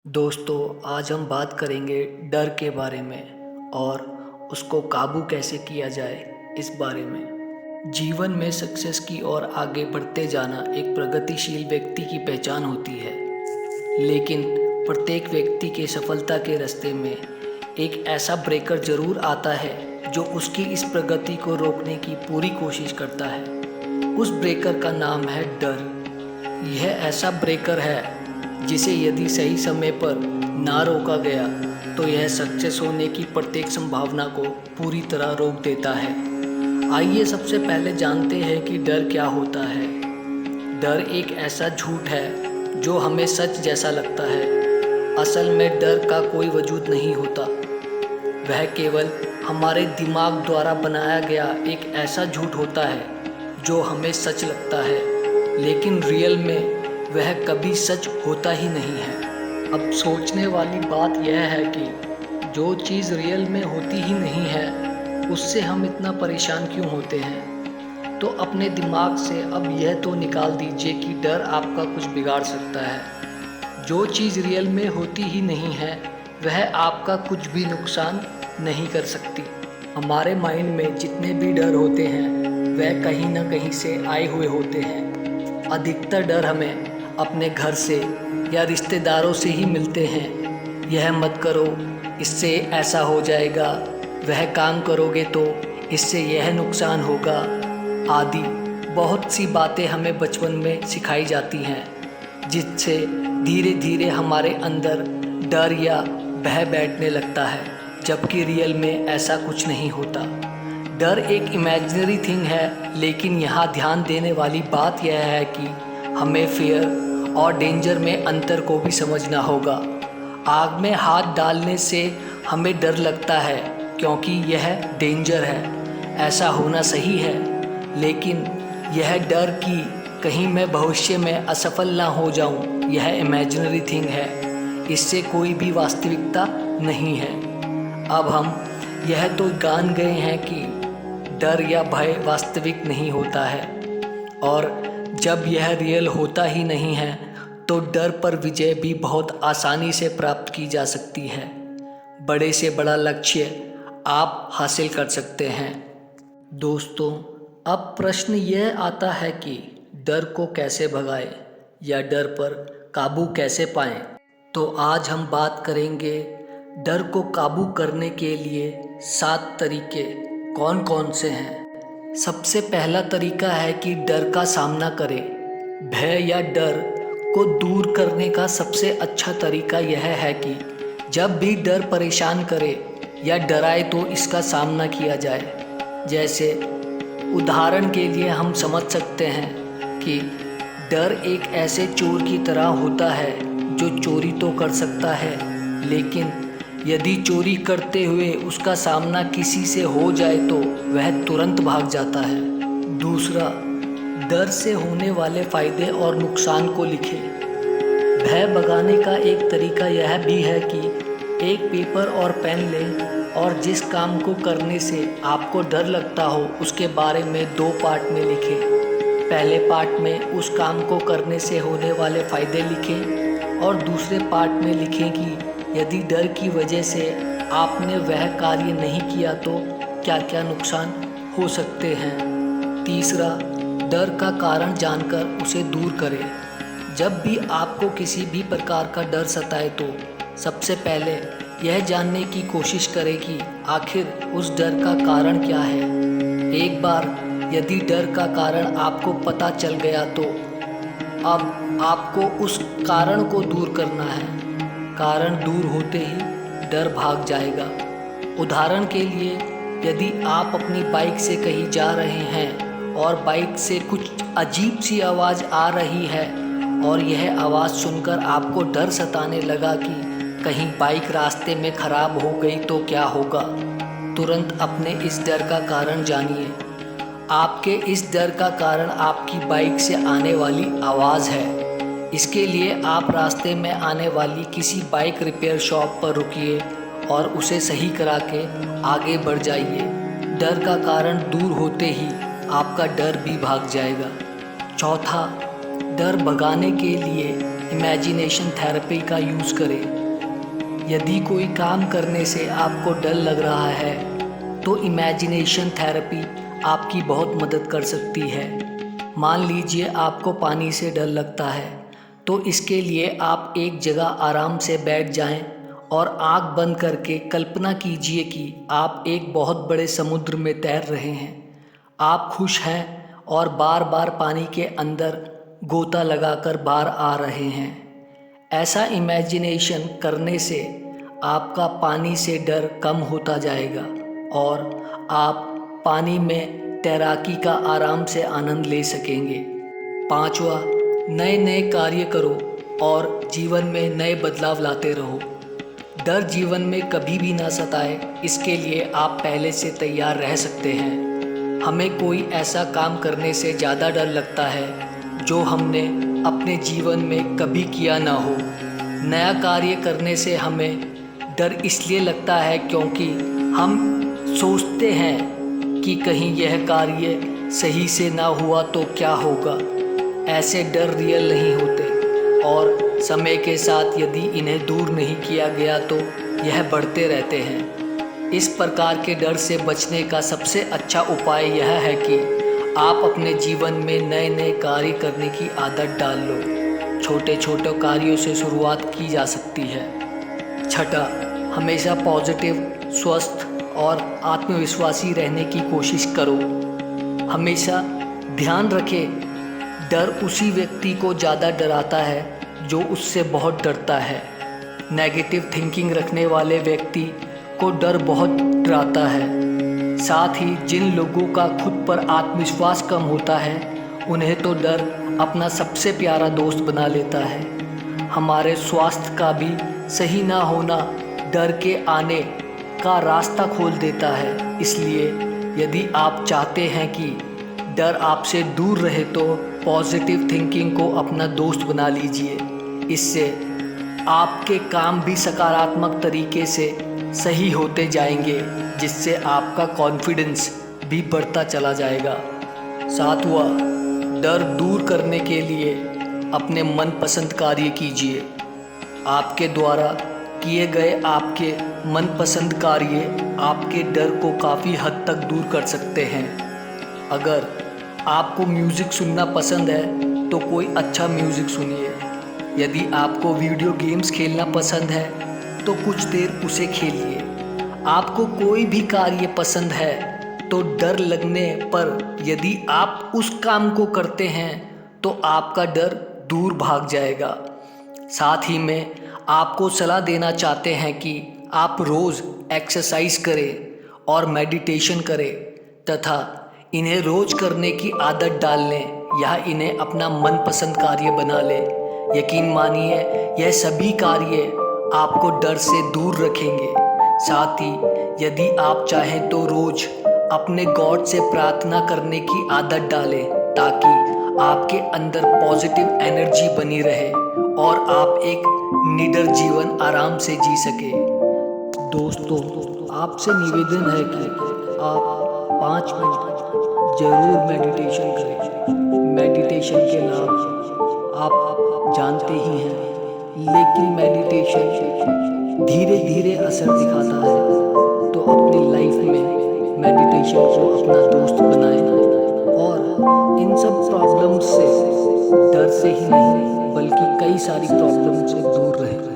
दोस्तों, आज हम बात करेंगे डर के बारे में और उसको काबू कैसे किया जाए इस बारे में। जीवन में सक्सेस की ओर आगे बढ़ते जाना एक प्रगतिशील व्यक्ति की पहचान होती है, लेकिन प्रत्येक व्यक्ति के सफलता के रास्ते में एक ऐसा ब्रेकर ज़रूर आता है जो उसकी इस प्रगति को रोकने की पूरी कोशिश करता है। उस ब्रेकर का नाम है डर। यह ऐसा ब्रेकर है जिसे यदि सही समय पर ना रोका गया तो यह सक्सेस होने की प्रत्येक संभावना को पूरी तरह रोक देता है। आइए सबसे पहले जानते हैं कि डर क्या होता है। डर एक ऐसा झूठ है जो हमें सच जैसा लगता है। असल में डर का कोई वजूद नहीं होता। वह केवल हमारे दिमाग द्वारा बनाया गया एक ऐसा झूठ होता है जो हमें सच लगता है, लेकिन रियल में वह कभी सच होता ही नहीं है। अब सोचने वाली बात यह है कि जो चीज़ रियल में होती ही नहीं है उससे हम इतना परेशान क्यों होते हैं। तो अपने दिमाग से अब यह तो निकाल दीजिए कि डर आपका कुछ बिगाड़ सकता है। जो चीज़ रियल में होती ही नहीं है वह आपका कुछ भी नुकसान नहीं कर सकती। हमारे माइंड में जितने भी डर होते हैं वह कहीं ना कहीं से आए हुए होते हैं। अधिकतर डर हमें अपने घर से या रिश्तेदारों से ही मिलते हैं। यह मत करो, इससे ऐसा हो जाएगा, वह काम करोगे तो इससे यह नुकसान होगा, आदि बहुत सी बातें हमें बचपन में सिखाई जाती हैं, जिससे धीरे धीरे हमारे अंदर डर या भय बैठने लगता है, जबकि रियल में ऐसा कुछ नहीं होता। डर एक इमेजिनरी थिंग है, लेकिन यहाँ ध्यान देने वाली बात यह है कि हमें फियर और डेंजर में अंतर को भी समझना होगा। आग में हाथ डालने से हमें डर लगता है क्योंकि यह डेंजर है, ऐसा होना सही है, लेकिन यह डर कि कहीं मैं भविष्य में असफल ना हो जाऊं, यह इमेजिनरी थिंग है। इससे कोई भी वास्तविकता नहीं है। अब हम यह तो जान गए हैं कि डर या भय वास्तविक नहीं होता है, और जब यह रियल होता ही नहीं है तो डर पर विजय भी बहुत आसानी से प्राप्त की जा सकती है। बड़े से बड़ा लक्ष्य आप हासिल कर सकते हैं। दोस्तों, अब प्रश्न यह आता है कि डर को कैसे भगाएं या डर पर काबू कैसे पाएं। तो आज हम बात करेंगे डर को काबू करने के लिए 7 तरीके कौन कौन से हैं। सबसे पहला तरीका है कि डर का सामना करें। भय या डर को दूर करने का सबसे अच्छा तरीका यह है कि जब भी डर परेशान करे या डराए तो इसका सामना किया जाए। जैसे उदाहरण के लिए हम समझ सकते हैं कि डर एक ऐसे चोर की तरह होता है जो चोरी तो कर सकता है, लेकिन यदि चोरी करते हुए उसका सामना किसी से हो जाए तो वह तुरंत भाग जाता है। दूसरा, डर से होने वाले फायदे और नुकसान को लिखें। भय भगाने का एक तरीका यह भी है कि एक पेपर और पेन लें और जिस काम को करने से आपको डर लगता हो उसके बारे में 2 पार्ट में लिखें। पहले पार्ट में उस काम को करने से होने वाले फायदे लिखें और दूसरे पार्ट में लिखें कि यदि डर की वजह से आपने वह कार्य नहीं किया तो क्या क्या नुकसान हो सकते हैं। तीसरा, डर का कारण जानकर उसे दूर करें। जब भी आपको किसी भी प्रकार का डर सताए तो सबसे पहले यह जानने की कोशिश करें कि आखिर उस डर का कारण क्या है। एक बार यदि डर का कारण आपको पता चल गया तो अब आपको उस कारण को दूर करना है। कारण दूर होते ही डर भाग जाएगा। उदाहरण के लिए, यदि आप अपनी बाइक से कहीं जा रहे हैं और बाइक से कुछ अजीब सी आवाज़ आ रही है और यह आवाज़ सुनकर आपको डर सताने लगा कि कहीं बाइक रास्ते में ख़राब हो गई तो क्या होगा, तुरंत अपने इस डर का कारण जानिए। आपके इस डर का कारण आपकी बाइक से आने वाली आवाज़ है। इसके लिए आप रास्ते में आने वाली किसी बाइक रिपेयर शॉप पर रुकिए और उसे सही करा के आगे बढ़ जाइए। डर का कारण दूर होते ही आपका डर भी भाग जाएगा। चौथा, डर भगाने के लिए इमेजिनेशन थेरेपी का यूज़ करें। यदि कोई काम करने से आपको डर लग रहा है तो इमेजिनेशन थेरेपी आपकी बहुत मदद कर सकती है। मान लीजिए आपको पानी से डर लगता है, तो इसके लिए आप एक जगह आराम से बैठ जाएं और आंख बंद करके कल्पना कीजिए कि आप एक बहुत बड़े समुद्र में तैर रहे हैं। आप खुश हैं और बार बार पानी के अंदर गोता लगाकर बाहर आ रहे हैं। ऐसा इमेजिनेशन करने से आपका पानी से डर कम होता जाएगा और आप पानी में तैराकी का आराम से आनंद ले सकेंगे। 5वां, नए नए कार्य करो और जीवन में नए बदलाव लाते रहो। डर जीवन में कभी भी ना सताए, इसके लिए आप पहले से तैयार रह सकते हैं। हमें कोई ऐसा काम करने से ज़्यादा डर लगता है जो हमने अपने जीवन में कभी किया ना हो। नया कार्य करने से हमें डर इसलिए लगता है क्योंकि हम सोचते हैं कि कहीं यह कार्य सही से ना हुआ तो क्या होगा। ऐसे डर रियल नहीं होते और समय के साथ यदि इन्हें दूर नहीं किया गया तो यह बढ़ते रहते हैं। इस प्रकार के डर से बचने का सबसे अच्छा उपाय यह है कि आप अपने जीवन में नए नए कार्य करने की आदत डाल लो। छोटे छोटे कार्यों से शुरुआत की जा सकती है। 6, हमेशा पॉजिटिव, स्वस्थ और आत्मविश्वासी रहने की कोशिश करो। हमेशा ध्यान रखें, डर उसी व्यक्ति को ज़्यादा डराता है जो उससे बहुत डरता है। नेगेटिव थिंकिंग रखने वाले व्यक्ति को डर बहुत डराता है। साथ ही जिन लोगों का खुद पर आत्मविश्वास कम होता है उन्हें तो डर अपना सबसे प्यारा दोस्त बना लेता है। हमारे स्वास्थ्य का भी सही ना होना डर के आने का रास्ता खोल देता है। इसलिए यदि आप चाहते हैं कि डर आपसे दूर रहे तो पॉजिटिव थिंकिंग को अपना दोस्त बना लीजिए। इससे आपके काम भी सकारात्मक तरीके से सही होते जाएंगे, जिससे आपका कॉन्फिडेंस भी बढ़ता चला जाएगा। 7वां, डर दूर करने के लिए अपने मनपसंद कार्य कीजिए। आपके द्वारा किए गए आपके मनपसंद कार्य आपके डर को काफ़ी हद तक दूर कर सकते हैं। अगर आपको म्यूज़िक सुनना पसंद है तो कोई अच्छा म्यूज़िक सुनिए। यदि आपको वीडियो गेम्स खेलना पसंद है तो कुछ देर उसे खेलिए। आपको कोई भी कार्य पसंद है तो डर लगने पर यदि आप उस काम को करते हैं तो आपका डर दूर भाग जाएगा। साथ ही में आपको सलाह देना चाहते हैं कि आप रोज़ एक्सरसाइज करें और मेडिटेशन करें तथा इन्हें रोज़ करने की आदत डाल लें या इन्हें अपना मनपसंद कार्य बना लें। यकीन मानिए यह सभी कार्य आपको डर से दूर रखेंगे। साथ ही यदि आप चाहें तो रोज़ अपने गॉड से प्रार्थना करने की आदत डालें ताकि आपके अंदर पॉजिटिव एनर्जी बनी रहे और आप एक निडर जीवन आराम से जी सके। दोस्तों, आपसे निवेदन है कि आप 5 मिनट जरूर मेडिटेशन करें। मेडिटेशन के लाभ आप जानते ही हैं, लेकिन मेडिटेशन धीरे धीरे असर दिखाता है। तो अपनी लाइफ में मेडिटेशन को अपना दोस्त बनाएं और इन सब प्रॉब्लम्स से, डर से ही नहीं बल्कि कई सारी प्रॉब्लम से दूर रहें।